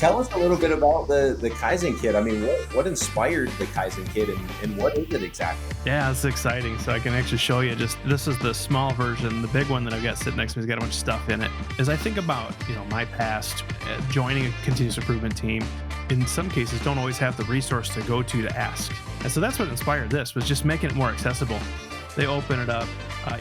Tell us a little bit about the Kaizen Kit. I mean, what inspired the Kaizen Kit, and what is it exactly? Yeah, it's exciting. So I can actually show you this is the small version. The big one that I've got sitting next to me has got a bunch of stuff in it. As I think about, my past, joining a continuous improvement team, in some cases don't always have the resource to go to ask. And so that's what inspired this, was just making it more accessible. They open it up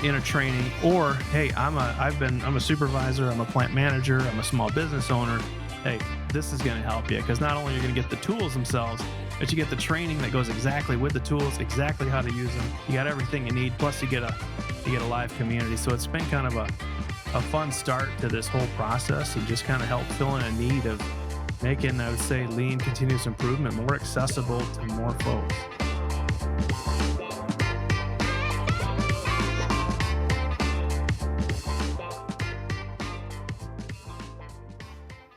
in a training, or hey, I'm a supervisor, I'm a plant manager, I'm a small business owner. Hey, this is going to help you, because not only are you going to get the tools themselves, but you get the training that goes exactly with the tools, exactly how to use them. You got everything you need, plus you get a live community. So it's been kind of a fun start to this whole process, and just kind of help fill in a need of making, I would say, lean continuous improvement more accessible to more folks.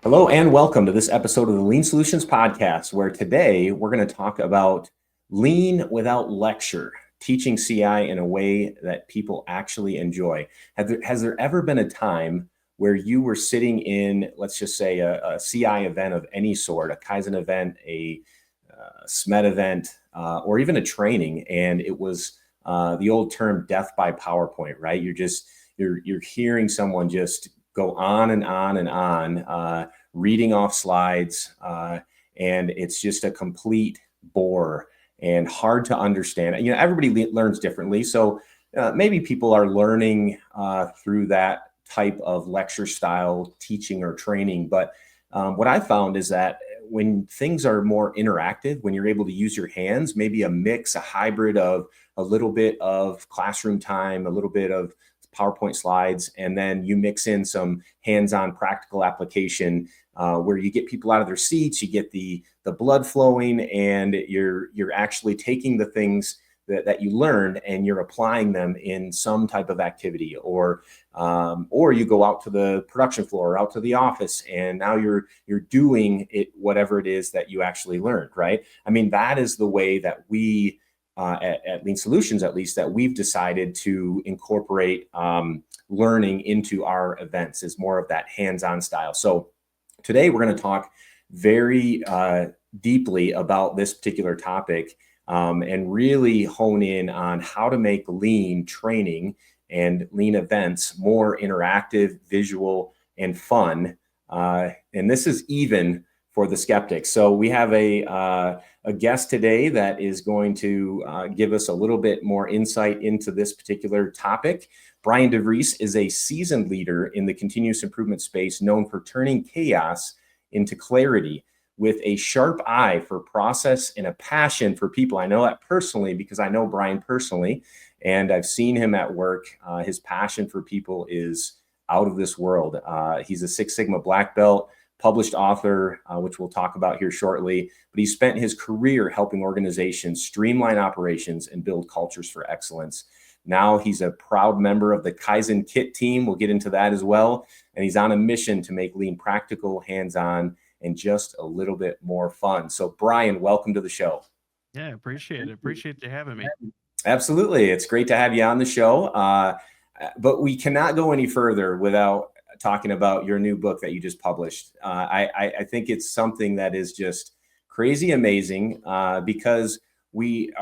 Hello and welcome to this episode of the Lean Solutions Podcast, where today we're going to talk about lean without lecture, teaching CI in a way that people actually enjoy. Has there ever been a time where you were sitting in, let's just say, a CI event of any sort, a Kaizen event, a SMED event, or even a training, and it was the old term death by PowerPoint, right? You're hearing someone just go on and on and on, reading off slides, and it's just a complete bore and hard to understand. Everybody learns differently, so maybe people are learning through that type of lecture style teaching or training. But what I found is that when things are more interactive, when you're able to use your hands, maybe a hybrid of a little bit of classroom time, a little bit of PowerPoint slides, and then you mix in some hands-on practical application where you get people out of their seats, you get the blood flowing, and you're actually taking the things that you learned and you're applying them in some type of activity, or you go out to the production floor, out to the office, and now you're doing it, whatever it is that you actually learned, right? I mean, that is the way that we at Lean Solutions, at least, that we've decided to incorporate learning into our events, is more of that hands-on style. So today we're going to talk very deeply about this particular topic and really hone in on how to make lean training and lean events more interactive, visual, and fun. And this is even for the skeptics. So we have a guest today that is going to give us a little bit more insight into this particular topic. Brian DeVries is a seasoned leader in the continuous improvement space, known for turning chaos into clarity with a sharp eye for process and a passion for people. I know that personally because I know Brian personally, and I've seen him at work. His passion for people is out of this world. He's a Six Sigma black belt, published author, which we'll talk about here shortly, but he spent his career helping organizations streamline operations and build cultures for excellence. Now he's a proud member of the Kaizen Kit team. We'll get into that as well. And he's on a mission to make lean practical, hands-on, and just a little bit more fun. So Brian, welcome to the show. Yeah, appreciate it. Appreciate you having me. Absolutely. It's great to have you on the show. But we cannot go any further without talking about your new book that you just published. I think it's something that is just crazy amazing because we've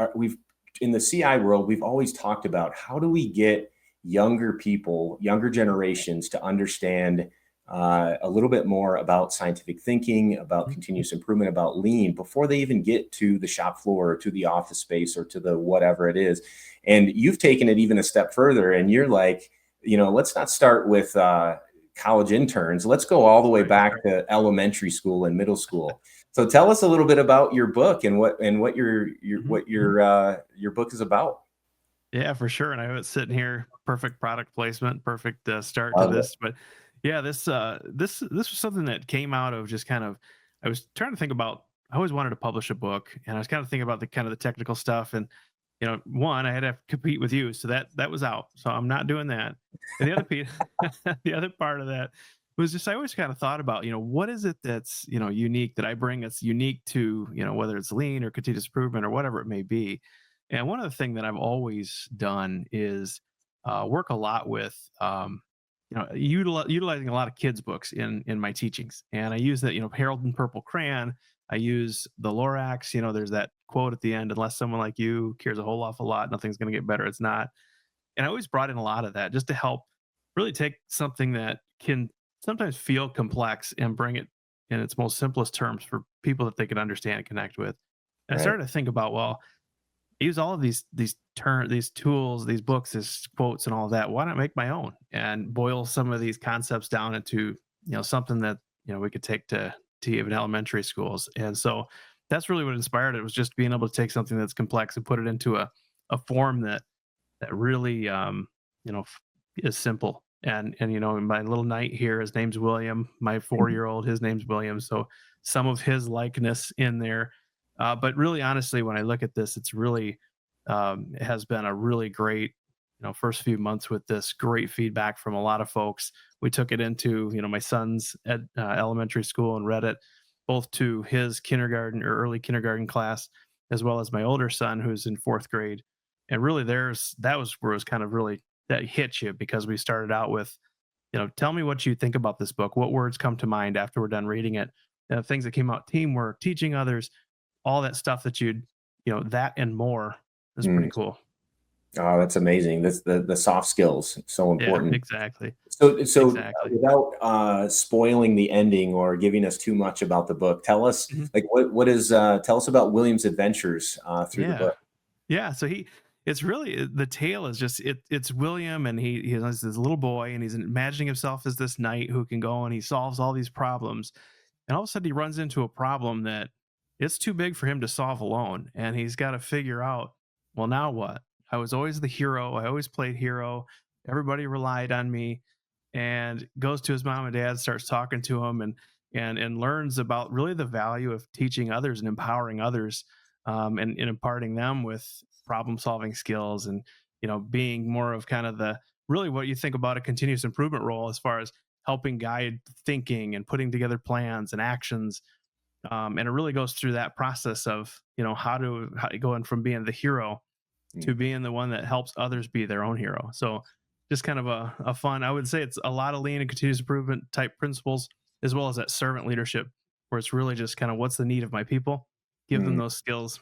in the CI world, we've always talked about how do we get younger people, younger generations to understand a little bit more about scientific thinking, about continuous improvement, about lean before they even get to the shop floor or to the office space or to the whatever it is. And you've taken it even a step further, and you're like, let's not start with college interns. Let's go all the way back to elementary school and middle school. So tell us a little bit about your book and what your book is about. Yeah, for sure. And I have it sitting here, perfect product placement, perfect start to this. But yeah, this was something that came out of just kind of, I was trying to think about, I always wanted to publish a book, and I was kind of thinking about the technical stuff. And one, I had to compete with you, so that was out. So I'm not doing that. And the other piece, the other part of that was just, I always kind of thought about, what is it that's unique that I bring that's unique to whether it's lean or continuous improvement or whatever it may be. And one of the things that I've always done is work a lot with utilizing a lot of kids books in my teachings, and I use that, Harold and Purple Crayon. I use the Lorax. There's that quote at the end: "Unless someone like you cares a whole awful lot, nothing's going to get better." It's not. And I always brought in a lot of that just to help really take something that can sometimes feel complex and bring it in its most simplest terms for people that they can understand and connect with. And I Right. started to think about, well, I use all of these tools, these books, these quotes, and all of that. Why not make my own and boil some of these concepts down into something that we could take to even elementary schools? And so that's really what inspired it, was just being able to take something that's complex and put it into a form that really is simple. And my little knight here, his name's William. My 4-year-old, his name's William. So some of his likeness in there. But really, honestly, when I look at this, it's really it has been a really great first few months with this. Great feedback from a lot of folks. We took it into my son's elementary school and read it both to his kindergarten or early kindergarten class, as well as my older son who's in 4th grade. And really, that was where it was kind of really that hit you, because we started out with, tell me what you think about this book. What words come to mind after we're done reading it? Things that came out: teamwork, teaching others, all that stuff that that and more is pretty Mm. cool. Oh, that's amazing. That's the soft skills, so Yeah, important. exactly. So Exactly. without spoiling the ending or giving us too much about the book, tell us Mhm. like tell us about William's adventures through the Yeah. book. Yeah. So it's really, the tale is just, it's William, and he has this little boy, and he's imagining himself as this knight who can go and he solves all these problems. And all of a sudden he runs into a problem that it's too big for him to solve alone. And he's got to figure out, well, now what? I was always the hero. I always played hero. Everybody relied on me. And goes to his mom and dad, starts talking to him, and learns about really the value of teaching others and empowering others, and imparting them with problem solving skills, and being more of kind of the really what you think about a continuous improvement role, as far as helping guide thinking and putting together plans and actions. And it really goes through that process of how going from being the hero Mm. to being the one that helps others be their own hero. So just kind of a fun, I would say it's a lot of lean and continuous improvement type principles, as well as that servant leadership, where it's really just kind of what's the need of my people, give them Mm. those skills.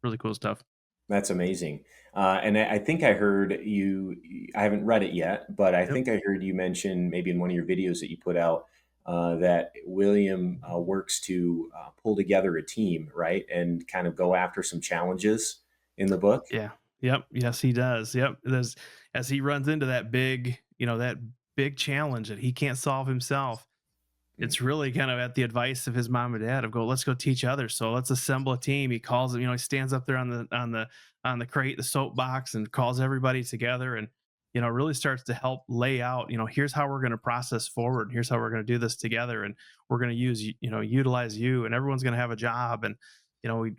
Really cool stuff. That's amazing. And I think I heard you, I haven't read it yet, but I Yep. think I heard you mention maybe in one of your videos that you put out that William works to pull together a team, right? And kind of go after some challenges in the book. Yeah. Yep. Yes, he does. Yep. There's As he runs into that big challenge that he can't solve himself, Mm. it's really kind of at the advice of his mom and dad of, go, let's go teach others. So let's assemble a team. He calls it, he stands up there on the crate, the soapbox, and calls everybody together, and really starts to help lay out, here's how we're going to process forward. Here's how we're going to do this together. And we're going to utilize you, and everyone's going to have a job. And,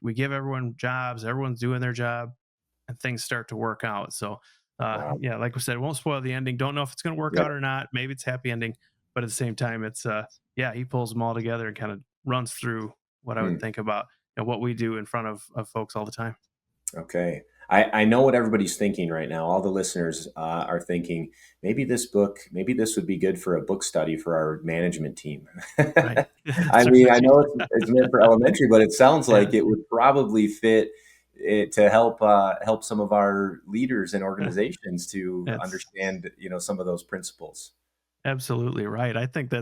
we give everyone jobs, everyone's doing their job, and things start to work out. So, Wow. yeah, like we said, it won't spoil the ending. Don't know if it's going to work Yep. out or not. Maybe it's happy ending, but at the same time, it's yeah, he pulls them all together and kind of runs through what I would Mm. think about what we do in front of folks all the time. Okay. I know what everybody's thinking right now. All the listeners are thinking, maybe this would be good for a book study for our management team. Right. I That's mean, I right. know it's meant for elementary, but it sounds Yeah. like it would probably fit it to help some of our leaders and Yeah. organizations to That's understand, some of those principles. absolutely right. I think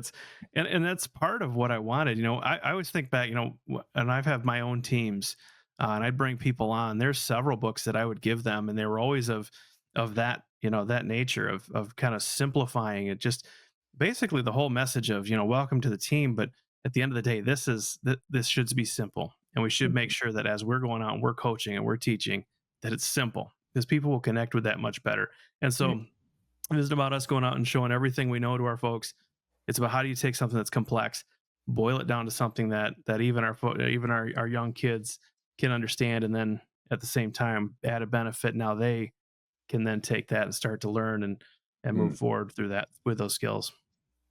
and that's part of what I wanted. I always think back, and I've had my own teams, and I'd bring people on. There's several books that I would give them, and they were always of that, that nature of kind of simplifying it. Just basically the whole message of, welcome to the team. But at the end of the day, this should be simple, and we should make Mhm. sure that as we're going out and we're coaching and we're teaching, that it's simple, because people will connect with that much better. And Mm. so it isn't about us going out and showing everything we know to our folks. It's about, how do you take something that's complex, boil it down to something that even our young kids can understand, and then at the same time add a benefit. Now they can then take that and start to learn and move Mm. forward through that with those skills.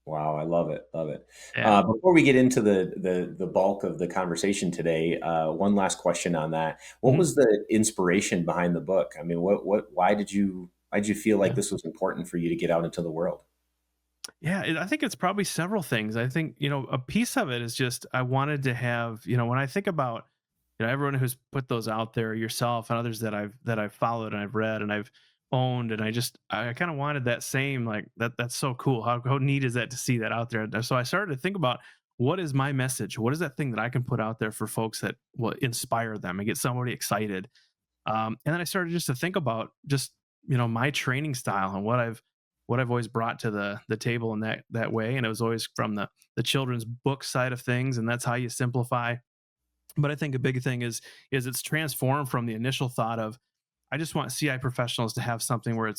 Wow, I love it, love it. Yeah. Before we get into the bulk of the conversation today, one last question on that. What Mhm. was the inspiration behind the book? I mean, why did you feel like Yeah. this was important for you to get out into the world? Yeah, I think it's probably several things. I think, a piece of it is just I wanted to have, when I think about, everyone who's put those out there, yourself and others that I've followed and I've read and I've owned, and I kind of wanted that same, like, that's so cool. How neat is that to see that out there? And so I started to think about, what is my message? What is that thing that I can put out there for folks that will inspire them and get somebody excited? And then I started just to think about just, my training style and what I've always brought to the table in that way. And it was always from the children's book side of things, and that's how you simplify. But I think a big thing is it's transformed from the initial thought of, I just want CI professionals to have something where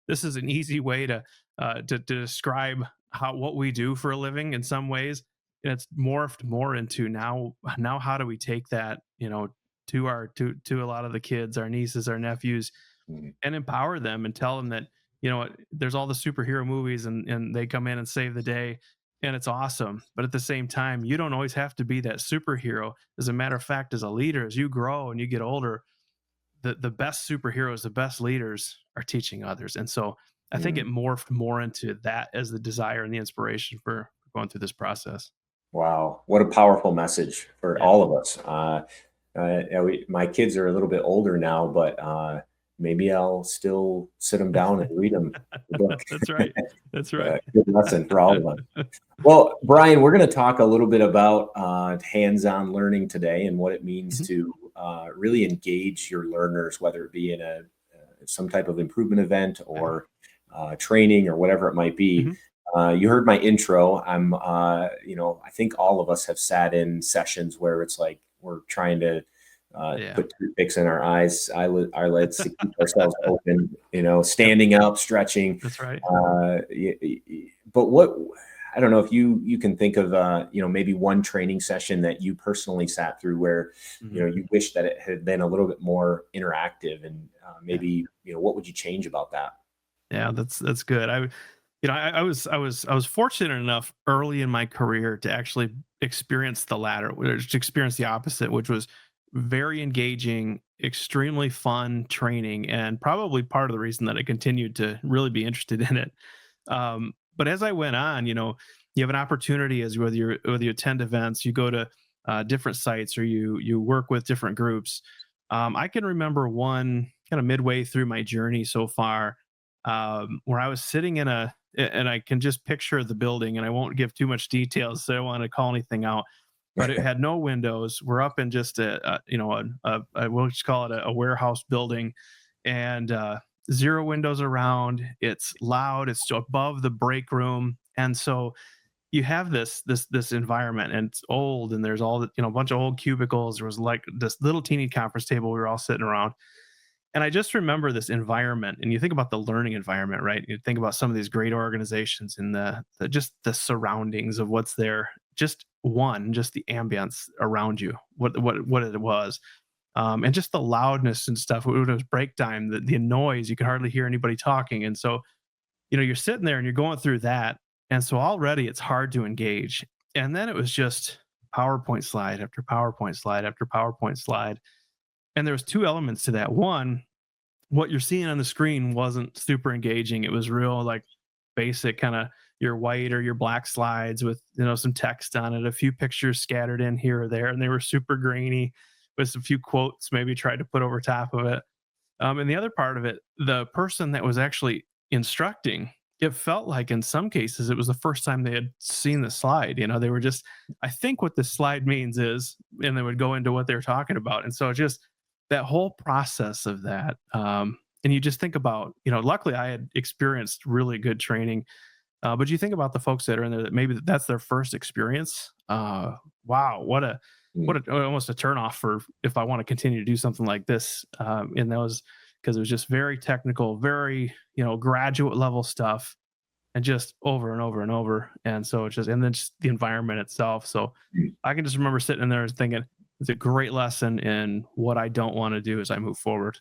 this is an easy way to describe what we do for a living in some ways. And it's morphed more into now how do we take that, to a lot of the kids, our nieces, our nephews, Mhm. and empower them and tell them that, there's all the superhero movies, and they come in and save the day, and it's awesome. But at the same time, you don't always have to be that superhero. As a matter of fact, as a leader, as you grow and you get older, the best superheroes, the best leaders are teaching others. And so I think Mm. it morphed more into that as the desire and the inspiration for going through this process. Wow, what a powerful message for Yeah. all of us. Yeah, my kids are a little bit older now, but maybe I'll still sit them down and read them the book. That's right. That's right. Good lesson for all of us. Well, Brian, we're going to talk a little bit about hands-on learning today and what it means Mhm. to really engage your learners, whether it be in some type of improvement event Yeah. or training or whatever it might be. Mhm. You heard my intro. I think all of us have sat in sessions where it's like we're trying to Yeah. put toothpicks in our eyelids to keep ourselves open, Yep. standing up, stretching. That's right. But I don't know if you can think of, maybe one training session that you personally sat through where, Mhm. you wish that it had been a little bit more interactive and Yeah. maybe, what would you change about that? Yeah, that's good. I was fortunate enough early in my career to actually experience the latter, or to experience the opposite, which was very engaging, extremely fun training, and probably part of the reason that I continued to really be interested in it. But as I went on, you have an opportunity, as whether you attend events, you go to different sites, or you work with different groups. I can remember one kind of midway through my journey so far, where I was sitting and I can just picture the building, and I won't give too much details, so I don't want to call anything out. But it had no windows. We're up in just we'll just call it a warehouse building, and zero windows around. It's loud. It's above the break room, and so you have this environment, and it's old, and there's all the, a bunch of old cubicles. There was like this little teeny conference table we were all sitting around, and I just remember this environment. And you think about the learning environment, right? You think about some of these great organizations and the just the surroundings of what's there. Just the ambience around you, what it was, and just the loudness and stuff. When it was break time, the noise, you could hardly hear anybody talking. And so, you're sitting there and you're going through that. And so already it's hard to engage. And then it was just PowerPoint slide after PowerPoint slide after PowerPoint slide. And there was two elements to that. One, what you're seeing on the screen wasn't super engaging. It was real, like, basic kind of your white or your black slides with, some text on it, a few pictures scattered in here or there, and they were super grainy with a few quotes maybe tried to put over top of it. And the other part of it, the person that was actually instructing, it felt like in some cases it was the first time they had seen the slide. They were just, I think what this slide means is, and they would go into what they were talking about. And so just that whole process of that. And you just think about, luckily I had experienced really good training. But you think about the folks that are in there that maybe that's their first experience. Wow, almost a turnoff for if I want to continue to do something like this. In those, because it was just very technical, very graduate level stuff, and just over and over and over. And so it's just, and then just the environment itself. So Mm. I can just remember sitting in there and thinking, it's a great lesson in what I don't want to do as I move forward.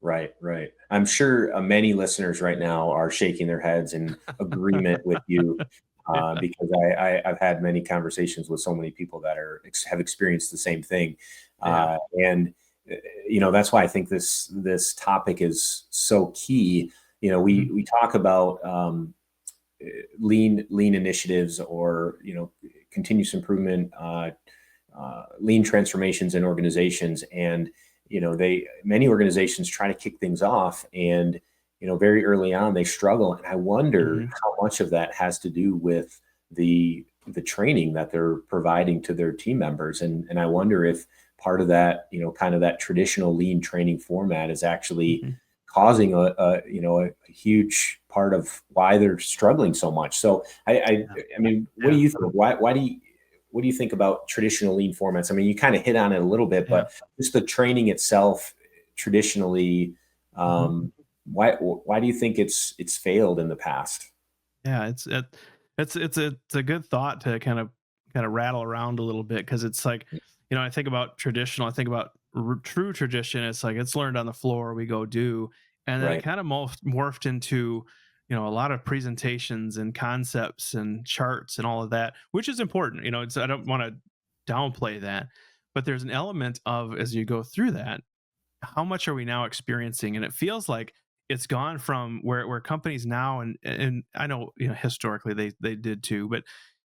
Right, right. I'm sure many listeners right now are shaking their heads in agreement with you Yeah. because I've had many conversations with so many people that have experienced the same thing, Yeah. and that's why I think this topic is so key. Mhm. We talk about lean initiatives, or continuous improvement, lean transformations in organizations. And they many organizations try to kick things off, and very early on they struggle. And I wonder Hmm. how much of that has to do with the training that they're providing to their team members. And I wonder if part of that, kind of that traditional lean training format is actually Hmm. causing a huge part of why they're struggling so much. So Yeah. I mean, what do Yeah. you think? Why do you what do you think about traditional lean formats? I mean, you kind of hit on it a little bit, Yeah. but just the training itself traditionally, Hmm. why do you think it's failed in the past? Yeah, it's a good thought to kind of rattle around a little bit, because it's like, I think about traditional, I think about true tradition. It's like it's learned on the floor, we go do, and then it Right. kind of morphed into a lot of presentations and concepts and charts and all of that, which is important. It's I don't want to downplay that, but there's an element of, as you go through that, how much are we now experiencing? And it feels like it's gone from where companies now, and I know, historically they did too, but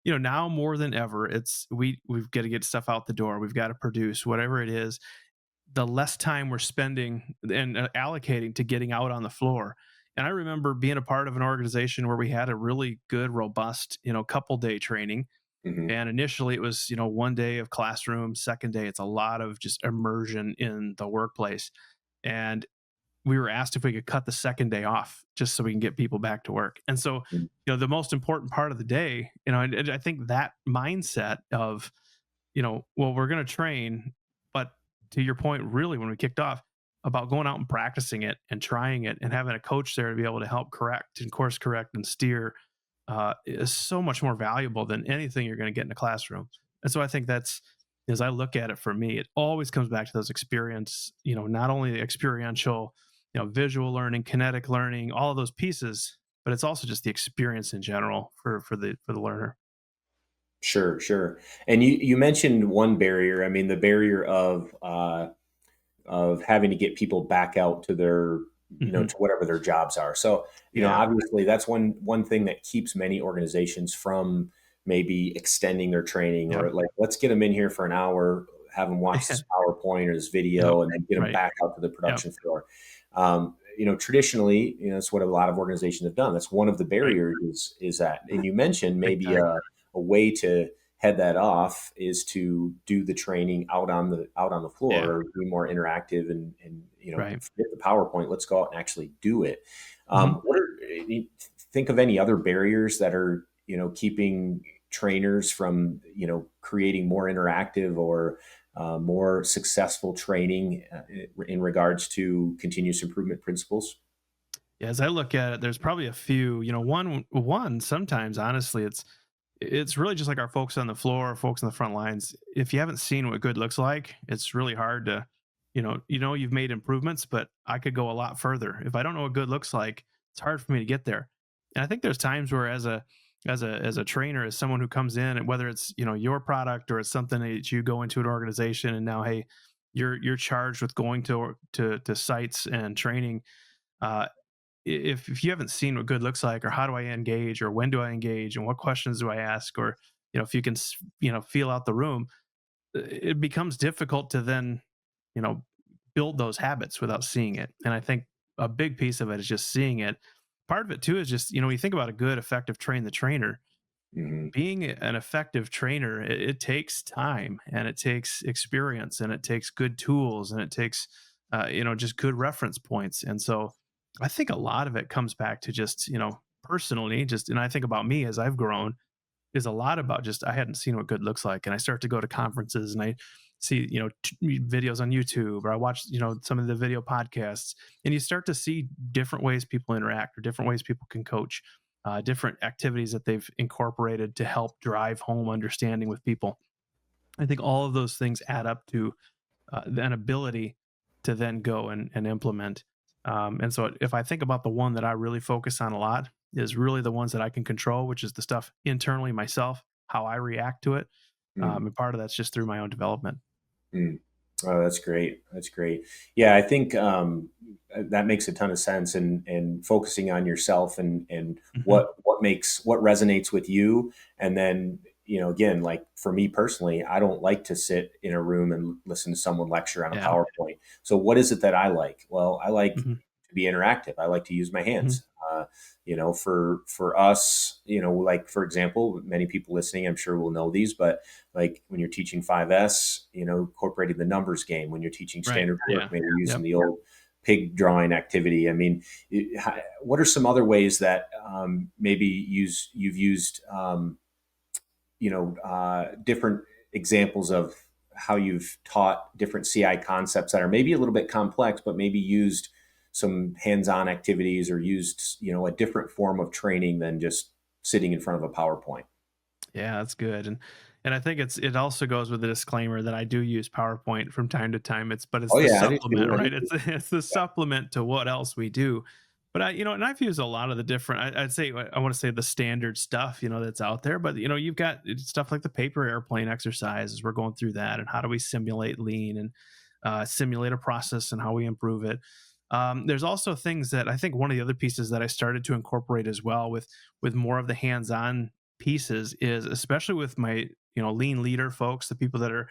now more than ever, it's we've got to get stuff out the door, we've got to produce whatever it is. The less time we're spending and allocating to getting out on the floor. And I remember being a part of an organization where we had a really good, robust, couple day training. Hmm. And initially it was, one day of classroom, second day, it's a lot of just immersion in the workplace. And we were asked if we could cut the second day off just so we can get people back to work. And so, the most important part of the day, and I think that mindset of, well, we're going to train, but to your point, really, when we kicked off about going out and practicing it and trying it and having a coach there to be able to help correct and course correct and steer, is so much more valuable than anything you're going to get in a classroom. And so I think that's, as I look at it, for me, it always comes back to those experience, not only the experiential, visual learning, kinetic learning, all of those pieces, but it's also just the experience in general for the learner. Sure, sure. And you mentioned one barrier. I mean, the barrier of having to get people back out to their, Hmm. to whatever their jobs are. So, Yeah. obviously that's one thing that keeps many organizations from maybe extending their training, Yep. or like, let's get them in here for an hour, have them watch this PowerPoint or this Yep. video, and then get them Right. back out to the Yep. production floor. Traditionally, that's what a lot of organizations have done. That's one of the Right. barriers is that. And you mentioned Big maybe time. a way to head that off is to do the training out on the floor, Yeah. or be more interactive, and Right. forget the PowerPoint. Let's go out and actually do it. Hmm. You think of any other barriers that are keeping trainers from creating more interactive, or more successful training in regards to continuous improvement principles? Yeah, as I look at it, there's probably a few. One sometimes, honestly, it's really just like our folks on the floor, folks on the front lines. If you haven't seen what good looks like, it's really hard to, you've made improvements, but I could go a lot further. If I don't know what good looks like, it's hard for me to get there. And I think there's times where, as a trainer, as someone who comes in, and whether it's your product or it's something that you go into an organization and now, hey, you're charged with going to sites and training. Uh, if you haven't seen what good looks like, or how do I engage, or when do I engage, and what questions do I ask, or if you can feel out the room, it becomes difficult to then you know build those habits without seeing it. And I think a big piece of it is just seeing it. Part of it too is just, you think about a good effective train the trainer. Hmm. Being an effective trainer, it takes time, and it takes experience, and it takes good tools, and it takes just good reference points. And so I think a lot of it comes back to just, personally, just, and I think about me as I've grown, is a lot about just, I hadn't seen what good looks like, and I start to go to conferences and I see videos on YouTube, or I watch some of the video podcasts, and you start to see different ways people interact, or different ways people can coach, different activities that they've incorporated to help drive home understanding with people. I think all of those things add up to an ability to then go and implement. And so if I think about the one that I really focus on a lot, is really the ones that I can control, which is the stuff internally myself, how I react to it. Mm. And part of that's just through my own development. Mm. Oh, that's great. That's great. Yeah, I think that makes a ton of sense. And focusing on yourself and Hmm. what resonates with you, and then again, like for me personally, I don't like to sit in a room and listen to someone lecture on a Yeah. PowerPoint. So what is it that I like? Well, I like Hmm. to be interactive. I like to use my Hmm. hands. For us, like for example, many people listening, I'm sure will know these, but like when you're teaching 5S, incorporating the numbers game. When you're teaching Right. standard work, Yeah. maybe using Yep. the old pig drawing activity. I mean, what are some other ways that maybe you've used, different examples of how you've taught different CI concepts that are maybe a little bit complex, but maybe used some hands-on activities or used, a different form of training than just sitting in front of a PowerPoint? Yeah, that's good. And I think it also goes with the disclaimer that I do use PowerPoint from time to time. It's Oh the yeah, I do supplement, too. I do right? too. It's the supplement to what else we do. But and I've used a lot of the different. I'd say I want to say the standard stuff, that's out there. But you've got stuff like the paper airplane exercises. We're going through that, and how do we simulate lean and simulate a process and how we improve it. There's also things that I think one of the other pieces that I started to incorporate as well with more of the hands-on pieces is, especially with my lean leader folks, the people that are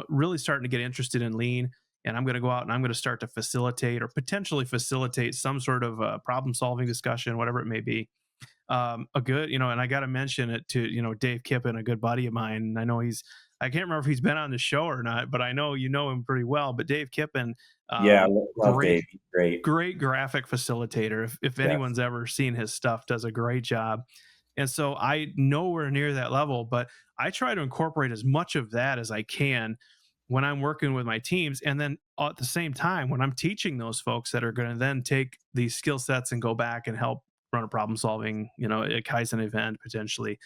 really starting to get interested in lean, and I'm going to go out and I'm going to start to facilitate or potentially facilitate some sort of problem solving discussion, whatever it may be. A good, and I got to mention it to Dave Kippen, a good buddy of mine. And I can't remember if he's been on the show or not, but I know you know him pretty well. But Dave Kippen, Yeah, I love great Dave. He's great. great graphic facilitator. If Yes. anyone's ever seen his stuff, does a great job. And so I nowhere near that level, but I try to incorporate as much of that as I can when I'm working with my teams. And then at the same time, when I'm teaching those folks that are going to then take these skill sets and go back and help run a problem solving, a Kaizen event potentially,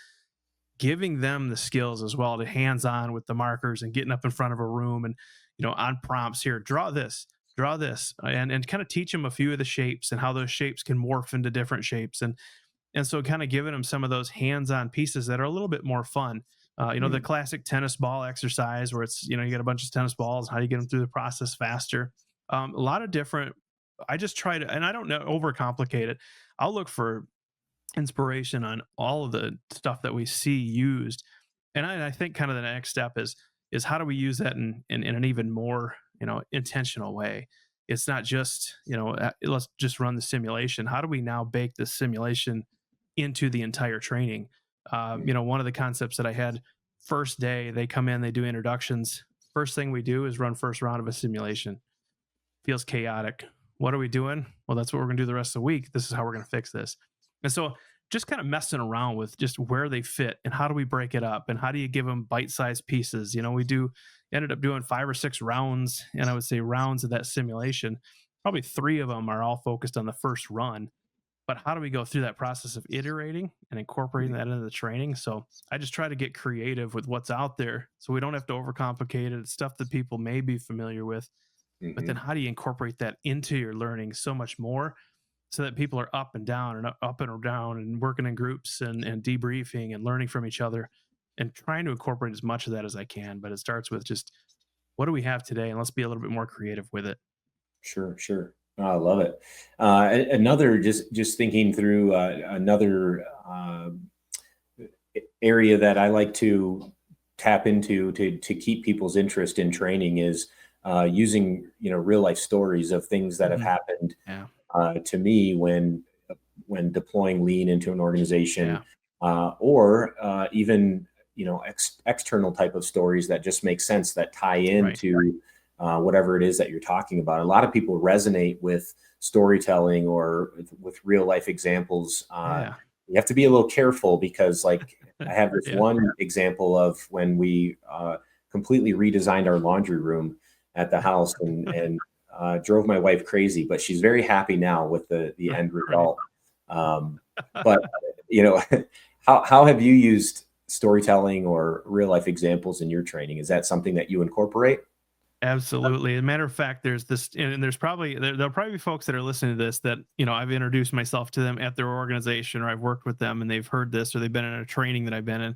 giving them the skills as well to hands on with the markers and getting up in front of a room and on prompts, here, draw this, and kind of teach them a few of the shapes and how those shapes can morph into different shapes. And so kind of giving them some of those hands-on pieces that are a little bit more fun. The Mm. classic tennis ball exercise where it's you get a bunch of tennis balls, how do you get them through the process faster. A lot of different. I just try to, and I don't know, overcomplicate it. I'll look for inspiration on all of the stuff that we see used. And I think kind of the next step is how do we use that in an even more intentional way. It's not just let's just run the simulation. How do we now bake the simulation into the entire training? One of the concepts that I had, first day they come in, they do introductions. First thing we do is run first round of a simulation. Feels chaotic. What are we doing? Well, that's what we're going to do the rest of the week. This is how we're going to fix this. And so just kind of messing around with just where they fit and how do we break it up and how do you give them bite-sized pieces. Ended up doing 5 or 6 rounds, and I would say rounds of that simulation. Probably 3 of them are all focused on the first run, but how do we go through that process of iterating and incorporating that into the training? So I just try to get creative with what's out there so we don't have to overcomplicate it. It's stuff that people may be familiar with, but then Hmm. how do you incorporate that into your learning so much more so that people are up and down and up and down and working in groups and debriefing and learning from each other and trying to incorporate as much of that as I can. But it starts with just what do we have today, and let's be a little bit more creative with it. Sure, sure. Oh, I love it. Another, just thinking through another area that I like to tap into to keep people's interest in training is using real life stories of things that have Hmm. happened Yeah. to me when deploying lean into an organization, Yeah. or even external type of stories that just make sense, that tie Right. into whatever it is that you're talking about. A lot of people resonate with storytelling or with real life examples. Yeah. You have to be a little careful because, like, I have this Yeah. one example of when we completely redesigned our laundry room at the house, and drove my wife crazy, but she's very happy now with the end Right. result. But you know, how have you used storytelling or real life examples in your training? Is that something that you incorporate? Absolutely. As a matter of fact, there's this, and there'll probably be folks that are listening to this that I've introduced myself to them at their organization, or I've worked with them, and they've heard this, or they've been in a training that I've been in.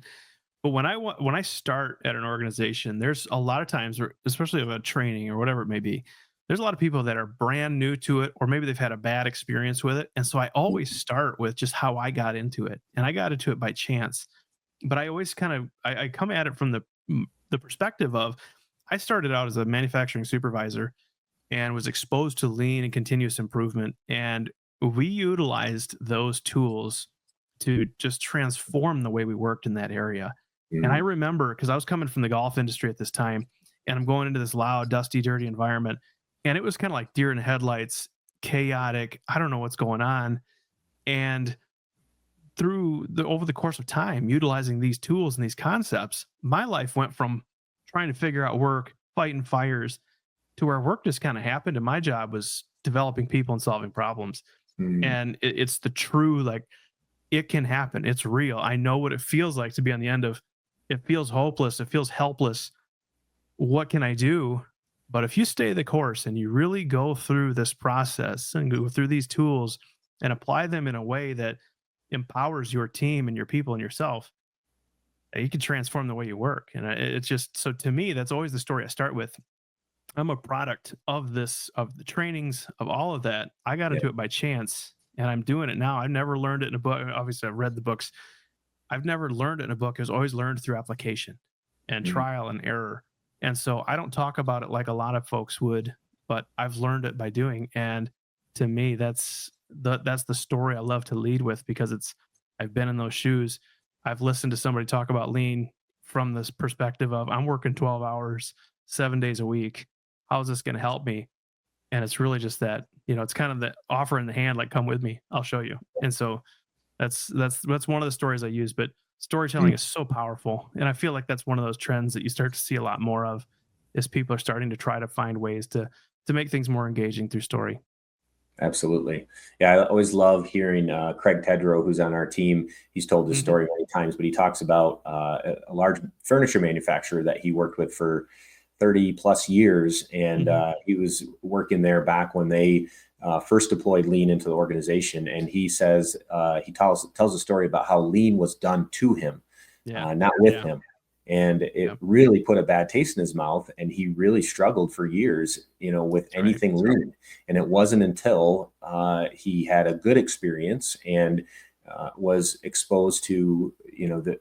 But when I start at an organization, there's a lot of times where, especially of a training or whatever it may be, there's a lot of people that are brand new to it, or maybe they've had a bad experience with it. And so I always start with just how I got into it. And I got into it by chance. But I always kind of I come at it from the perspective of I started out as a manufacturing supervisor and was exposed to lean and continuous improvement. And we utilized those tools to just transform the way we worked in that area. And I Mm, remember because I was coming from the golf industry at this time, and I'm going into this loud, dusty, dirty environment. And it was kind of like deer in headlights, chaotic. I don't know what's going on. And over the course of time, utilizing these tools and these concepts, my life went from trying to figure out work, fighting fires, to where work just kind of happened. And my job was developing people and solving problems. mm, And it's the true, like, it can happen. It's real. I know what it feels like to be on the end of it. Feels hopeless. It feels helpless. What can I do? But if you stay the course and you really go through this process and go through these tools and apply them in a way that empowers your team and your people and yourself, you can transform the way you work. And it's just so to me, that's always the story I start with. I'm a product of this, of the trainings, of all of that. I got yeah. into it by chance and I'm doing it now. I've never learned it in a book. Obviously, I've read the books. I've never learned it in a book. It was always learned through application and Mm, trial and error. And so I don't talk about it like a lot of folks would, but I've learned it by doing. And to me, that's the story I love to lead with because I've been in those shoes. I've listened to somebody talk about lean from this perspective of I'm working 12 hours, 7 days a week. How is this going to help me? And it's really just that, it's kind of the offer in the hand, like, come with me, I'll show you. And so that's one of the stories I use, but mm. storytelling is so powerful. And I feel like that's one of those trends that you start to see a lot more of is people are starting to try to find ways to make things more engaging through story. Absolutely. Yeah, I always love hearing Craig Tedrow, who's on our team. He's told this Hmm. story many times, but he talks about a large furniture manufacturer that he worked with for 30 plus years. And Hmm. he was working there back when they first deployed lean into the organization. And he says, he tells a story about how lean was done to him, Yeah. not with Yeah. him. And Yeah. it really put a bad taste in his mouth. And he really struggled for years, with That's right. anything lean. And it wasn't until he had a good experience and was exposed to,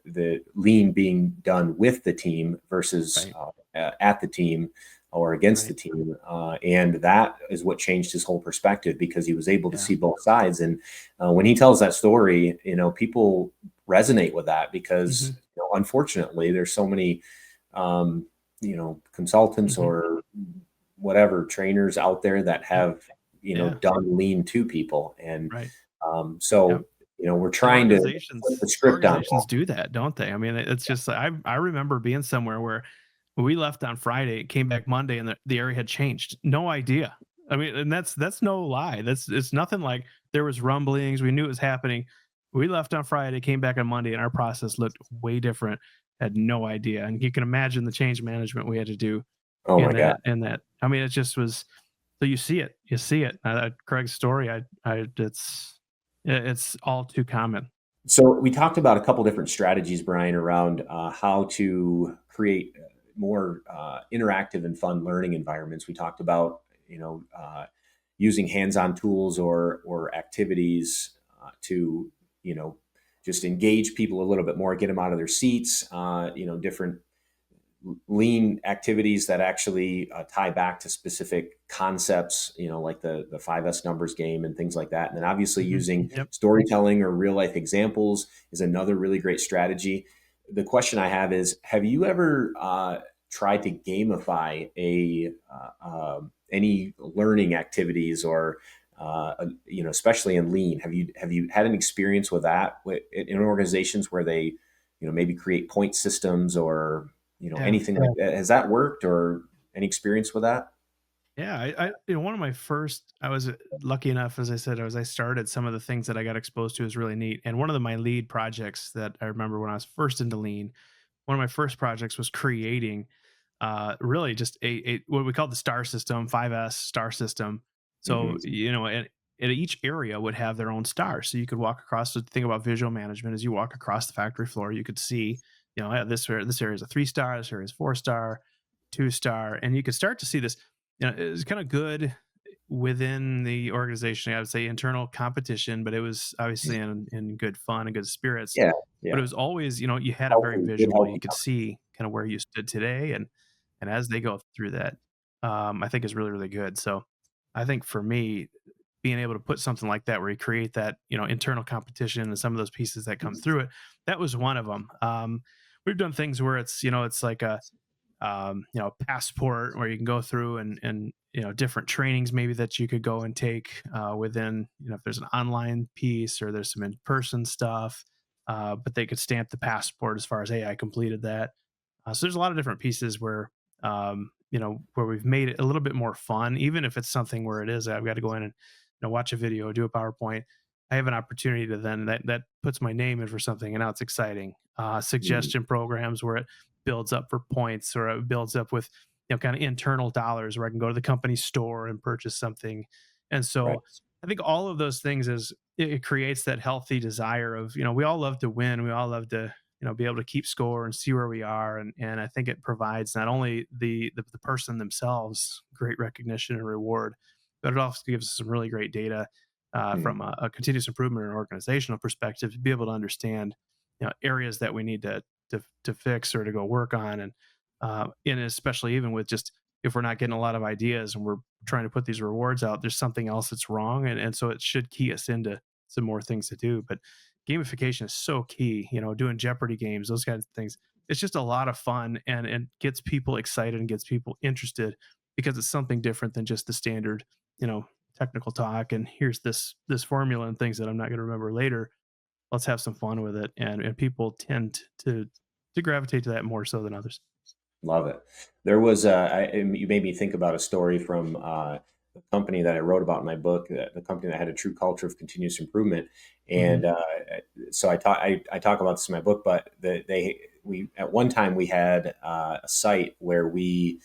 the lean being done with the team versus Right. at the team or against the Right. team. And that is what changed his whole perspective because he was able to Yeah. see both sides. And when he tells that story, people resonate with that because, Hmm. unfortunately, there's so many, consultants Hmm. or whatever trainers out there that Yep. have, Yeah. done lean to people. And Right. Yep. so, we're And trying to flip the script on organizations do that, don't they? I mean, it's just like I remember being somewhere where we left on Friday, came back Monday, and the area had changed. No idea. I mean, and that's no lie. It's nothing like there was rumblings. We knew it was happening. We left on Friday, came back on Monday, and our process looked way different. Had no idea, and you can imagine the change management we had to do Oh my in God. that. In that, I mean, it just was. So you see it. You see it. Craig's story. It's all too common. So we talked about a couple different strategies, Brian, around how to create more interactive and fun learning environments. We talked about using hands-on tools or activities to just engage people a little bit more, get them out of their seats. Different lean activities that actually tie back to specific concepts, like the 5S numbers game and things like that. And then obviously Hmm. using Yep. storytelling or real life examples is another really great strategy. The question I have is, have you ever tried to gamify any learning activities or especially in lean? Have you had an experience with that in organizations where they, maybe create point systems or Yeah. anything like that? Has that worked or any experience with that? Yeah, one of my first, I was lucky enough, as I said, I started some of the things that I got exposed to is really neat. And one of my lead projects that I remember when I was first into lean, one of my first projects was creating really just a what we call the star system, 5S star system. So, Hmm. and each area would have their own star. So you could walk across, the thing about visual management is you walk across the factory floor, you could see yeah, this area is a 3-star, this area is 4-star, 2-star, and you could start to see this. It's kind of good within the organization. I would say internal competition, but it was obviously in good fun and good spirits. Yeah, But it yeah. was always, you had a very Healthy, good visual. You healthy could competition. see kind of where you stood today, and as they go through that, I think is really really good. So I think for me, being able to put something like that where you create that internal competition and some of those pieces that come through it, that was one of them. We've done things where it's like a passport where you can go through and different trainings maybe that you could go and take within, if there's an online piece or there's some in-person stuff, but they could stamp the passport as far as, hey, I completed that. So there's a lot of different pieces where where we've made it a little bit more fun, even if it's something where it is I've got to go in and watch a video, do a PowerPoint. I have an opportunity to then that puts my name in for something, and now it's exciting. Mm, Suggestion programs where it builds up for points, or it builds up with kind of internal dollars where I can go to the company store and purchase something. And right. so I think all of those things is it creates that healthy desire of, we all love to win, we all love to be able to keep score and see where we are, and I think it provides not only the person themselves great recognition and reward, but it also gives us some really great data Mm, from a continuous improvement and organizational perspective to be able to understand areas that we need to fix or to go work on. And especially even with just if we're not getting a lot of ideas and we're trying to put these rewards out, there's something else that's wrong, and so it should key us into some more things to do. But gamification is so key, doing Jeopardy games, those kinds of things. It's just a lot of fun, and gets people excited and gets people interested because it's something different than just the standard, you know, technical talk. And here's this formula and things that I'm not going to remember later. Let's have some fun with it. And people tend to gravitate to that more so than others. love it. There was you made me think about a story from the company that I wrote about in my book, the company that had a true culture of continuous improvement. Hmm. And so I talk about this in my book, but we at one time we had a site where we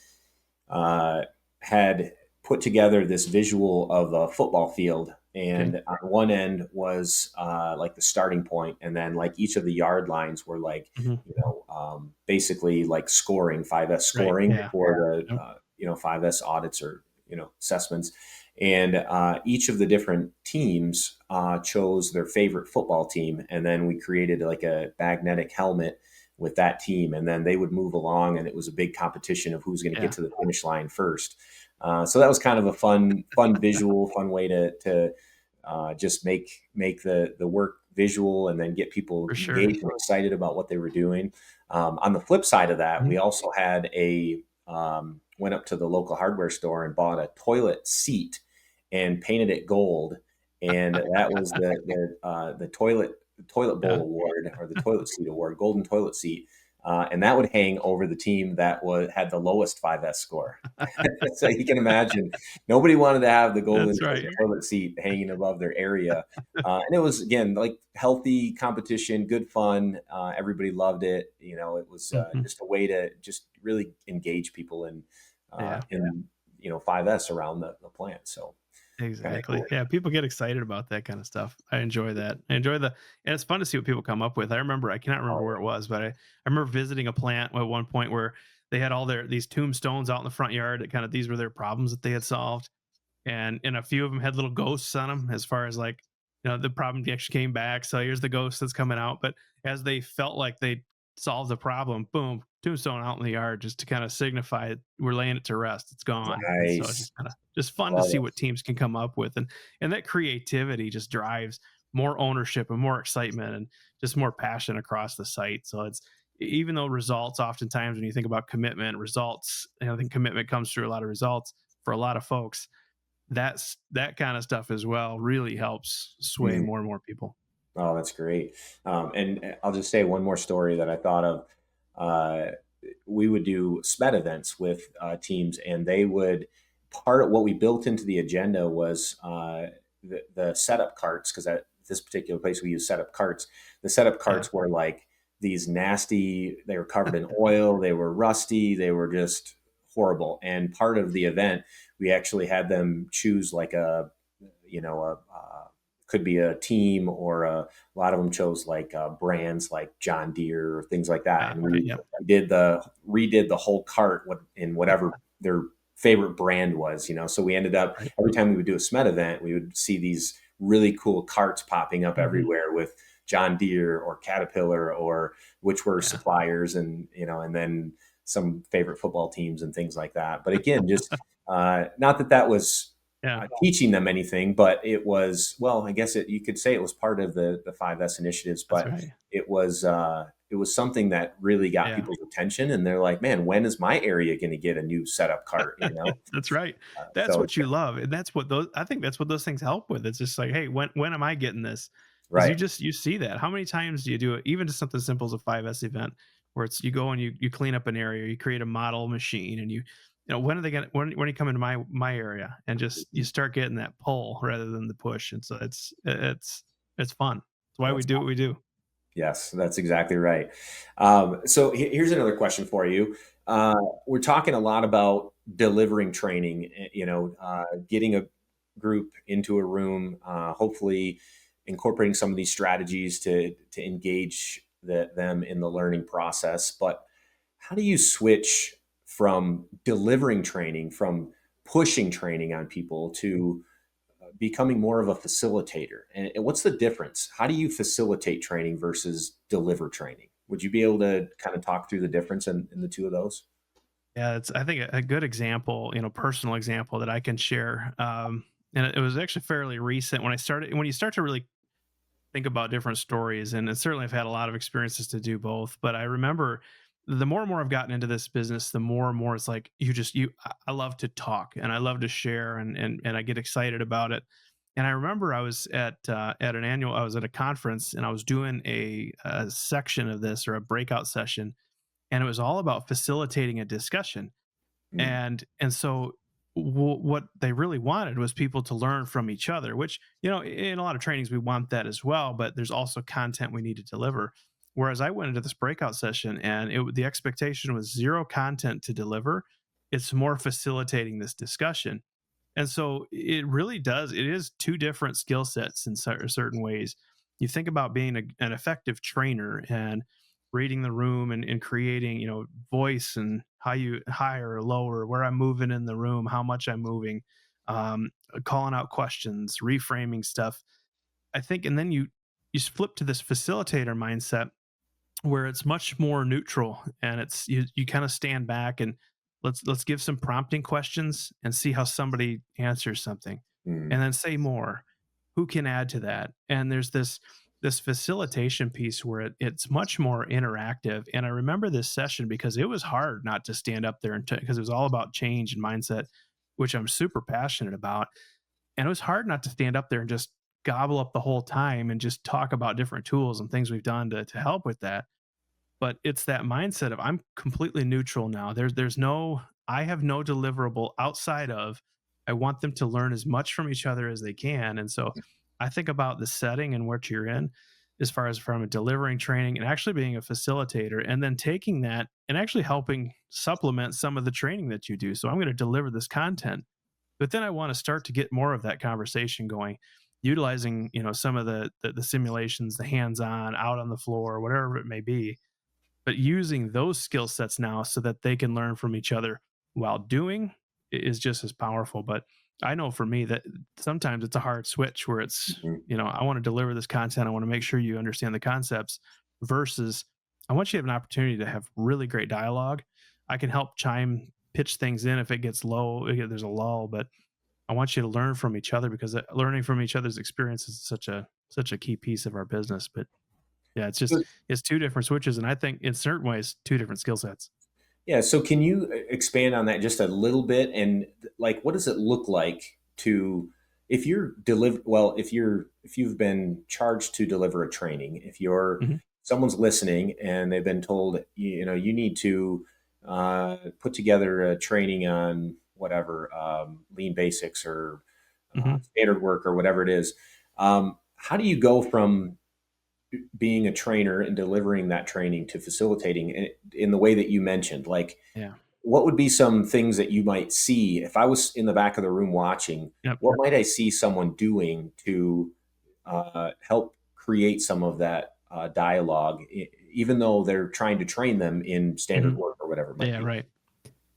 uh, had put together this visual of a football field. Okay. And on one end was like the starting point, and then like each of the yard lines were like, Hmm. basically like scoring, 5S Right. scoring Yeah. for the Yep. 5S audits or assessments. And each of the different teams chose their favorite football team, and then we created like a magnetic helmet with that team, and then they would move along, and it was a big competition of who's going to get Yeah. to the finish line first. So that was kind of a fun visual, fun way to just make the work visual, and then get people For sure. engaged and excited about what they were doing. On the flip side of that, Mhm. we also had went up to the local hardware store and bought a toilet seat and painted it gold, and that was the toilet bowl Yeah. award, or the toilet seat award, golden toilet seat. And that would hang over the team that had the lowest 5S score. So you can imagine, nobody wanted to have the golden That's right. toilet seat hanging above their area. And it was, again, like healthy competition, good fun. Everybody loved it. It was Mhm. just a way to just really engage people Yeah. in 5S around the plant. So kind of Exactly. cool. Yeah, people get excited about that kind of stuff. I enjoy that. I enjoy and it's fun to see what people come up with. I cannot remember Oh, where it was, but I remember visiting a plant at one point where they had all these tombstones out in the front yard that kind of these were their problems that they had solved. And a few of them had little ghosts on them, as far as like, the problem actually came back, so here's the ghost that's coming out. But as they felt like they solved the problem, boom, tombstone out in the yard, just to kind of signify we're laying it to rest, it's gone. And so it's nice. just kind of just fun to Love see it. what teams can come up with, and that creativity just drives more ownership and more excitement and just more passion across the site. So it's, even though results, oftentimes when you think about commitment results, and I think commitment comes through a lot of results for a lot of folks, that kind of stuff as well really helps sway Mm. more and more people. Oh, that's great. And I'll just say one more story that I thought of. Uh, we would do SMED events with teams, and they would, part of what we built into the agenda was the setup carts, because at this particular place we use setup carts. The setup Yeah. carts were like these nasty, they were covered in oil, they were rusty, they were just horrible. And part of the event, we actually had them choose like a could be a team, or a lot of them chose like brands like John Deere or things like that. And Okay. we Yep. redid the whole cart in whatever their favorite brand was, So we ended up, Right. every time we would do a SMED event, we would see these really cool carts popping up Hmm. everywhere with John Deere or Caterpillar, or which were Yeah. suppliers, and and then some favorite football teams and things like that. But again, just not that was Yeah. teaching them anything, but it was, well, I guess you could say it was part of the 5S initiatives, That's but right. it was something that really got Yeah. people's attention, and they're like, man, when is my area going to get a new setup cart? That's right. That's So what you love, and that's what those. I think that's what those things help with. It's just like, hey, when am I getting this? Because right. you see that. How many times do you do it? Even just something as simple as a 5S event, where it's you go and you clean up an area, you create a model machine, and when are they gonna when are you coming to my area, and just you start getting that pull rather than the push, and so it's fun. It's why we That's do what we do. Yes, that's exactly right. So here's another question for you. Uh, we're talking a lot about delivering training, getting a group into a room, hopefully incorporating some of these strategies to engage them in the learning process. But how do you switch from delivering training, from pushing training on people, to becoming more of a facilitator? And what's the difference? How do you facilitate training versus deliver training? Would you be able to kind of talk through the difference in the two of those? Yeah, it's I think a good example, personal example that I can share. And it was actually fairly recent when I started. When you start to really think about different stories, and certainly I've had a lot of experiences to do both. But I remember the more and more I've gotten into this business, the more and more it's like I love to talk and I love to share, and I get excited about it. And I remember I was I was at a conference and I was doing a section of this, or a breakout session, and it was all about facilitating a discussion. Mm, And so what they really wanted was people to learn from each other, which, in a lot of trainings we want that as well, but there's also content we need to deliver. Whereas I went into this breakout session, and the expectation was zero content to deliver. It's more facilitating this discussion. And so it is two different skill sets in certain ways. You think about being an effective trainer and reading the room, and creating, voice, and how you higher or lower, where I'm moving in the room, how much I'm moving, calling out questions, reframing stuff. I think, and then you flip to this facilitator mindset, where it's much more neutral, and it's you kind of stand back, and let's give some prompting questions and see how somebody answers something, mm, and then say more, who can add to that. And there's this facilitation piece where it's much more interactive. And I remember this session because it was hard not to stand up there, and because it was all about change and mindset, which I'm super passionate about. And it was hard not to stand up there and just gobble up the whole time and just talk about different tools and things we've done to help with that. But it's that mindset of, I'm completely neutral now. There's no I have no deliverable outside of, I want them to learn as much from each other as they can. And so I think about the setting and what you're in, as far as from delivering training and actually being a facilitator, and then taking that and actually helping supplement some of the training that you do. So I'm going to deliver this content, but then I want to start to get more of that conversation going, utilizing, some of the simulations, the hands-on, out on the floor, whatever it may be, but using those skill sets now so that they can learn from each other while doing is just as powerful. But I know for me that sometimes it's a hard switch where it's, mm. I want to deliver this content. I want to make sure you understand the concepts, versus I want you to have an opportunity to have really great dialogue. I can help pitch things in if it gets low, there's a lull, but I want you to learn from each other, because learning from each other's experience is such a key piece of our business. But yeah, it's two different switches, and I think in certain ways two different skill sets. Yeah. So can you expand on that just a little bit? And like, what does it look like to, if you're well, if you've been charged to deliver a training, if you're, Mhm, someone's listening and they've been told, you need to put together a training on whatever, lean basics, or mhm. standard work, or whatever it is. How do you go from being a trainer and delivering that training to facilitating it in the way that you mentioned? Like, Yeah. what would be some things that you might see if I was in the back of the room watching? Yep. What might I see someone doing to help create some of that dialogue, even though they're trying to train them in standard Mhm. work or whatever it might Yeah, be. right.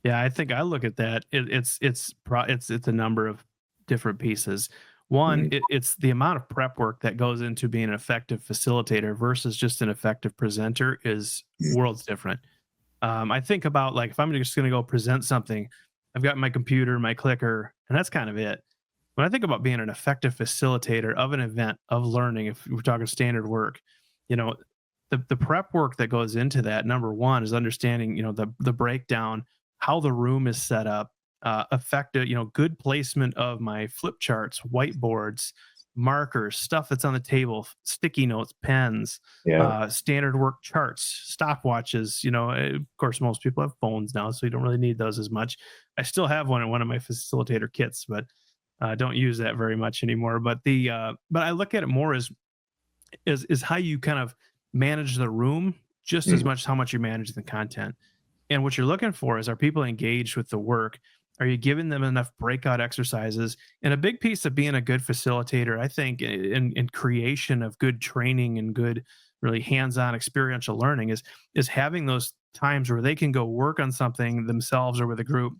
Yeah, I think I look at that. It's a number of different pieces. One, Mhm. it's the amount of prep work that goes into being an effective facilitator versus just an effective presenter is worlds different. I think about like if I'm just going to go present something, I've got my computer, my clicker, and that's kind of it. When I think about being an effective facilitator of an event of learning, if we're talking standard work, you know, the prep work that goes into that, number one, is understanding, the breakdown, how the room is set up, effective, good placement of my flip charts, whiteboards, markers, stuff that's on the table, sticky notes, pens, Yeah. standard work charts, stopwatches. Of course, most people have phones now, so you don't really need those as much. I still have one in one of my facilitator kits, but don't use that very much anymore. But I look at it more as is how you kind of manage the room just as Mhm. much as how much you manage the content. And what you're looking for is, are people engaged with the work? Are you giving them enough breakout exercises? And a big piece of being a good facilitator, I think, in creation of good training and good, really hands-on experiential learning is having those times where they can go work on something themselves or with a group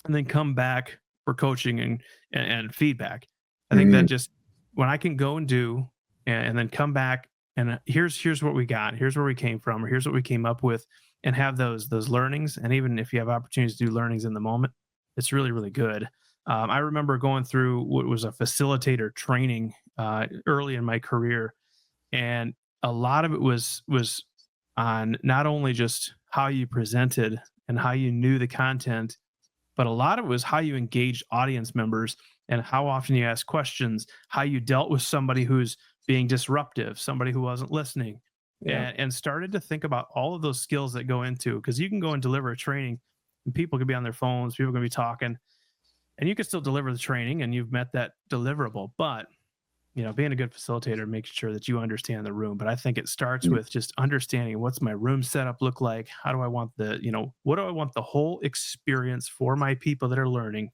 and then come back for coaching and feedback. I think that Mhm. just when I can go and do and then come back and here's what we got, here's where we came from, or here's what we came up with, and have those learnings. And even if you have opportunities to do learnings in the moment, it's really really good. I remember going through what was a facilitator training early in my career, and a lot of it was on not only just how you presented and how you knew the content, but a lot of it was how you engaged audience members and how often you asked questions, how you dealt with somebody who's being disruptive, somebody who wasn't listening, Yeah. and started to think about all of those skills that go into, because you can go and deliver a training and people can be on their phones, people can be talking, and you can still deliver the training and you've met that deliverable. But being a good facilitator makes sure that you understand the room. But I think it starts Mhm. with just understanding, what's my room setup look like? How do I want what do I want the whole experience for my people that are learning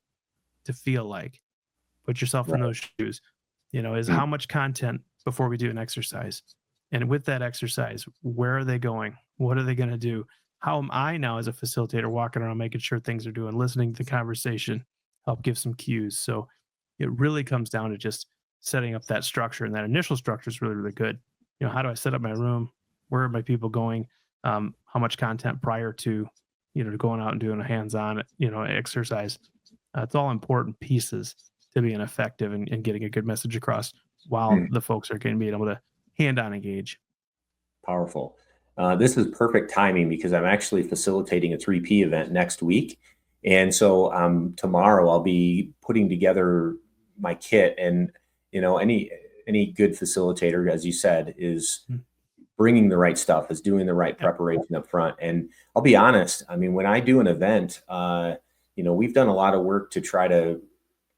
to feel like? Put yourself in Right. those shoes. Is Mhm. how much content before we do an exercise? And with that exercise, where are they going? What are they going to do? How am I now as a facilitator walking around making sure things are doing, listening to the conversation, help give some cues? So it really comes down to just setting up that structure, and that initial structure is really, really good. How do I set up my room? Where are my people going? How much content prior to going out and doing a hands-on, exercise? It's all important pieces to being effective and getting a good message across while Mhm. the folks are going to be able to hand-on engage. Powerful. This is perfect timing because I'm actually facilitating a 3P event next week. And so tomorrow I'll be putting together my kit. And, any good facilitator, as you said, is Mm. bringing the right stuff, is doing the right Yep. preparation up front. And I'll be honest, I mean, when I do an event, we've done a lot of work to try to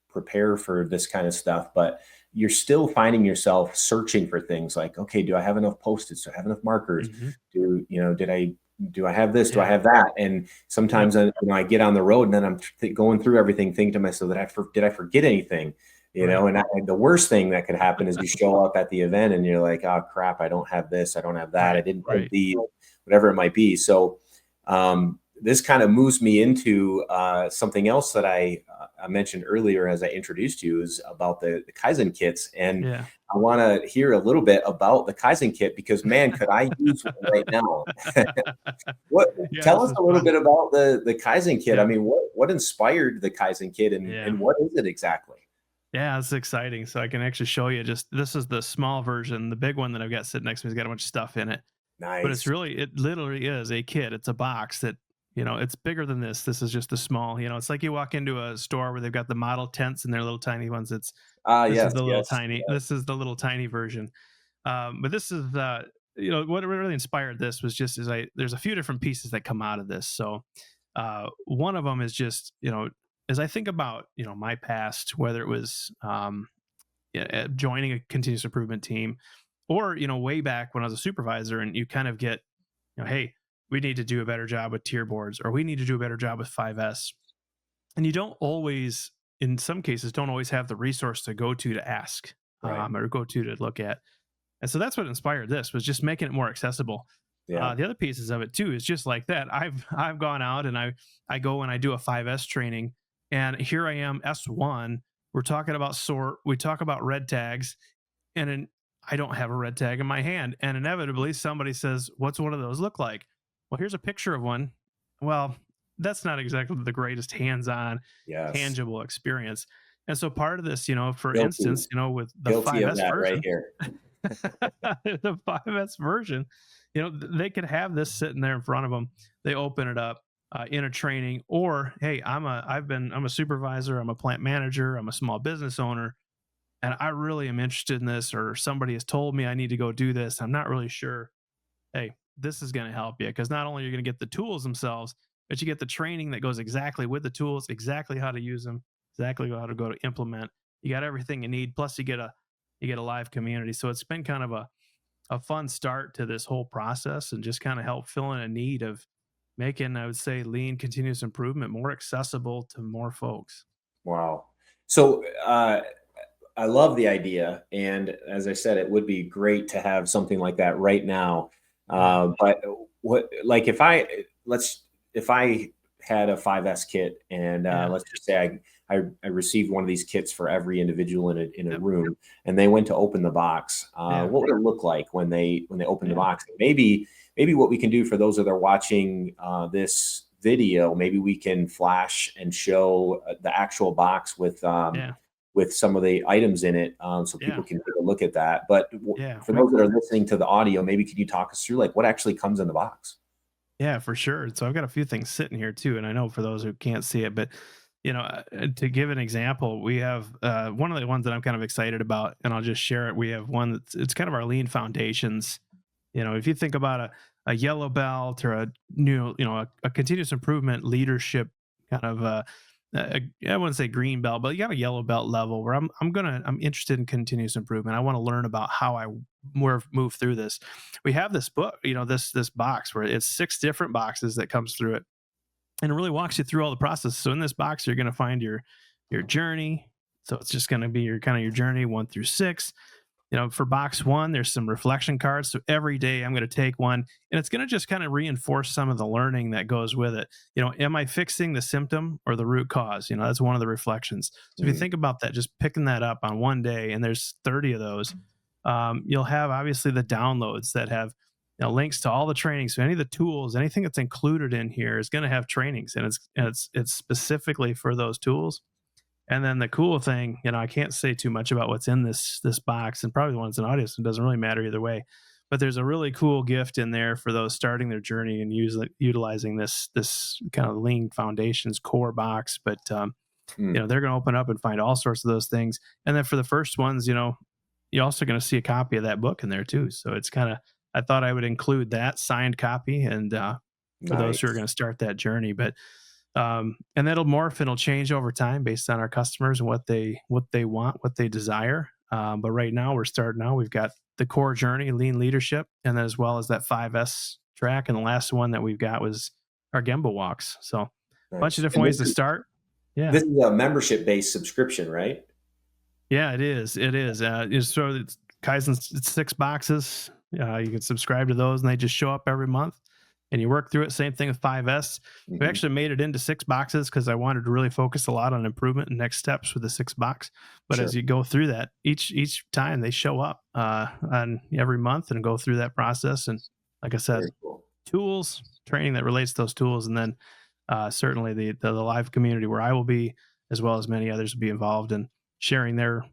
prepare for this kind of stuff, but you're still finding yourself searching for things like, okay, do I have enough post-its? Do I have enough markers? Mhm. Do I have this? Do I Yeah. have that? And Yep. sometimes I get on the road and then I'm going through everything, thinking to myself that did I forget anything? Right. And the worst thing that could happen is you show up at the event and you're like, oh crap, I don't have this, I don't have that, I Right. didn't take Right. these, whatever it might be. So this kind of moves me into something else that I mentioned earlier as I introduced you, is about the Kaizen kits. And Yeah. I want to hear a little bit about the Kaizen kit because, man, could I use one right now? What Yeah, Tell this us is a little fun. bit about the Kaizen kit. I Yeah. mean, what inspired the Kaizen kit, Yeah. and what is it exactly? Yeah, it's exciting. So I can actually show you, just this is the small version. The big one that I've got sitting next to me has got a bunch of stuff in it. But Nice. it literally is a kit. It's a box that, it's bigger than this. This is just a small, it's like you walk into a store where they've got the model tents and their little tiny ones. Yes, yes. This is the little tiny version. But this is what really inspired this was just, there's a few different pieces that come out of this. So one of them is just, as I think about, my past, whether it was joining a continuous improvement team, or, way back when I was a supervisor, and you kind of get, hey, we need to do a better job with tier boards, or we need to do a better job with 5S. And you don't always, in some cases, don't always have the resource to go to ask. Right. or go-to to look at. And so that's what inspired this, was just making it more accessible. Yeah. The other pieces of it too is just like that. I've gone out and I go and I do a 5S training, and here I am S1. We're talking about sort. We talk about red tags, and I don't have a red tag in my hand, and inevitably somebody says, "What's one of those look like?" Well, here's a picture of one. Well, that's not exactly the greatest hands-on, Yes. tangible experience. And so part of this, for Guilty. instance, with the Guilty of 5S that right version, here. the 5S version, they could have this sitting there in front of them. They open it up in a training, or hey, I'm a supervisor, I'm a plant manager, I'm a small business owner, and I really am interested in this, or somebody has told me I need to go do this. I'm not really sure. Hey, this is going to help you, because not only are you going to get the tools themselves, but you get the training that goes exactly with the tools, exactly how to use them, exactly how to go to implement. You got everything you need. Plus, you get a live community. So it's been kind of a fun start to this whole process, and just kind of help fill in a need of making, I would say, lean continuous improvement more accessible to more folks. Wow. So I love the idea, and as I said, it would be great to have something like that right now. Yeah. But what, like, if I had a 5S kit, and Yeah. let's just say I received one of these kits for every individual in a Yep. room, and they went to open the box, Yeah. what would it look like when they open the Yeah. box? Maybe what we can do for those that are watching this video, maybe we can flash and show the actual box Yeah. with some of the items in it, so Yeah. people can take a look at that. But Yeah. for those that are listening to the audio, maybe could you talk us through like what actually comes in the box? Yeah, for sure. So I've got a few things sitting here too, and I know for those who can't see it, but to give an example, we have one of the ones that I'm kind of excited about, and I'll just share it. We have one that's, it's kind of our lean foundations. If you think about a yellow belt, or a a continuous improvement leadership kind of I wouldn't say green belt, but you got a yellow belt level where I'm interested in continuous improvement. I want to learn about how I move through this. We have this book, this box where it's 6 different boxes that comes through it, and it really walks you through all the process. So in this box, you're going to find your journey. So it's just going to be your kind of your journey 1 through 6. For box 1, there's some reflection cards. So every day I'm going to take one, and it's going to just kind of reinforce some of the learning that goes with it. Am I fixing the symptom or the root cause? That's one of the reflections. So if you Mm, think about that, just picking that up on one day, and there's 30 of those, you'll have obviously the downloads that have links to all the trainings. So any of the tools, anything that's included in here is going to have trainings, and it's specifically for those tools. And then the cool thing, I can't say too much about what's in this box, and probably the ones in the audience, it doesn't really matter either way. But there's a really cool gift in there for those starting their journey and utilizing this kind of lean foundations core box. But mm, they're going to open up and find all sorts of those things. And then for the first ones, you're also going to see a copy of that book in there too. So it's kind of, I thought I would include that signed copy, and for those who are nice. going to start that journey. But and that'll morph and it'll change over time based on our customers and what they want, what they desire. But right now we're starting out. We've got the core journey, lean leadership, and then as well as that 5S track. And the last one that we've got was our Gemba walks. So a bunch of Nice. different And ways to start. Yeah. this is a membership-based subscription, right? Yeah, it is. It is. So it's Kaizen's, it's 6 boxes. You can subscribe to those, and they just show up every month, and you work through it. Same thing with 5S. We Mhm. actually made it into 6 boxes because I wanted to really focus a lot on improvement and next steps with the 6 box. But Sure. as you go through that, each time they show up on every month, and go through that process. And like I said, Very cool. tools, training that relates to those tools, and then certainly the live community where I will be, as well as many others, will be involved in sharing their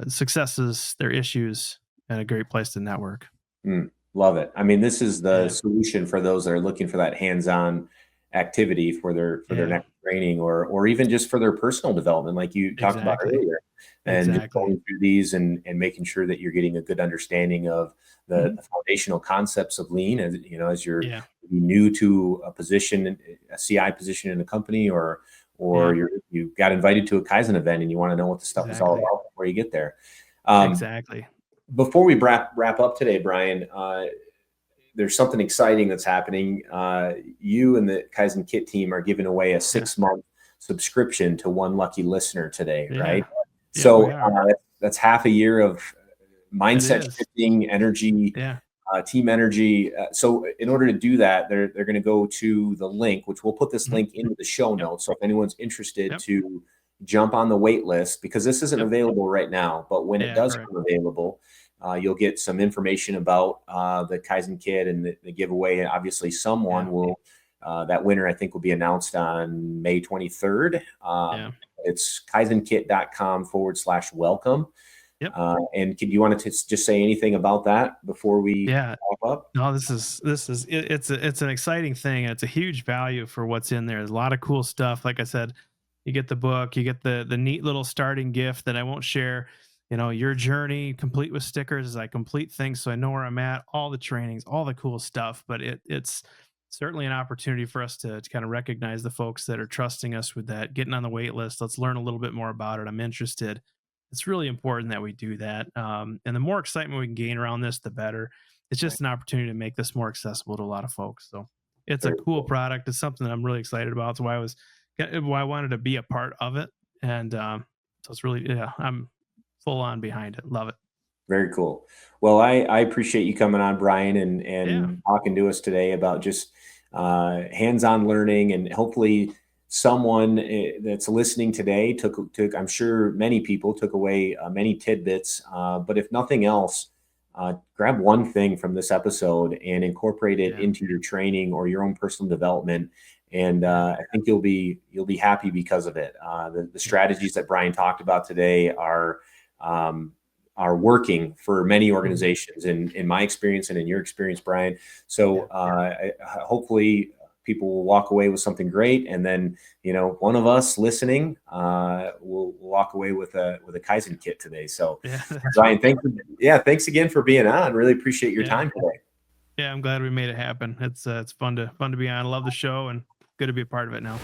successes, their issues, and a great place to network. Mm, love it. I mean, this is the Yeah, solution for those that are looking for that hands-on activity for their yeah, next training, or even just for their personal development, like you talked about exactly, earlier. And just exactly. going through these and making sure that you're getting a good understanding of Mhm. the foundational concepts of lean, as you're Yeah, new to a position, a CI position in a company, or yeah, you got invited to a Kaizen event and you want to know what the stuff is all exactly, about before you get there. Um, exactly. Before we wrap up today, Brian, there's something exciting that's happening. You and the Kaizen Kit team are giving away a Yeah, 6-month subscription to one lucky listener today, right? yeah, yeah. We So are. that's half a year of It mindset is. shifting, energy, Yeah. team energy. So in order to do that, they're going to go to the link, which we'll put this Mhm. link into the show Yep. notes. So if anyone's interested Yep. to jump on the wait list, because this isn't Yep. available right now, but when it Yeah, does correct. come available, you'll get some information about the Kaizen Kit and the giveaway. And obviously, Yeah. someone will. That winner, I think, will be announced on May 23rd. Yeah. It's kaizenkit.com/welcome. Yep. And you want to just say anything about that before we Yeah. wrap up? No, it's an exciting thing, and it's a huge value for what's in there. There's a lot of cool stuff. Like I said, you get the book, you get the neat little starting gift that I won't share. Your journey complete with stickers as I complete things, so I know where I'm at. All the trainings, all the cool stuff. But it's certainly an opportunity for us to kind of recognize the folks that are trusting us with that, getting on the wait list. Let's learn a little bit more about it. I'm interested. It's really important that we do that. And the more excitement we can gain around this, the better. It's Right. just an opportunity to make this more accessible to a lot of folks. So it's a Very cool cool. product. It's something that I'm really excited about. It's why I wanted to be a part of it. And so it's really, yeah, I'm full on behind it. Love it. Very cool. Well, I appreciate you coming on, Brian, Yeah. and talking to us today about just hands-on learning, and hopefully someone that's listening today took. I'm sure many people took away many tidbits. But if nothing else, grab one thing from this episode and incorporate it Yeah. into your training or your own personal development. And Yeah. I think you'll be happy because of it. The Yeah. strategies that Brian talked about today um, are working for many Mhm. organizations in my experience and in your experience, Brian. So Yeah. hopefully people will walk away with something great. And then, one of us listening will walk away with a Kaizen kit today. So Yeah. That's Brian, right. thanks again for being on. Really appreciate your Yeah. time today. Yeah. I'm glad we made it happen. It's fun to be on. I love the show and good to be a part of it now.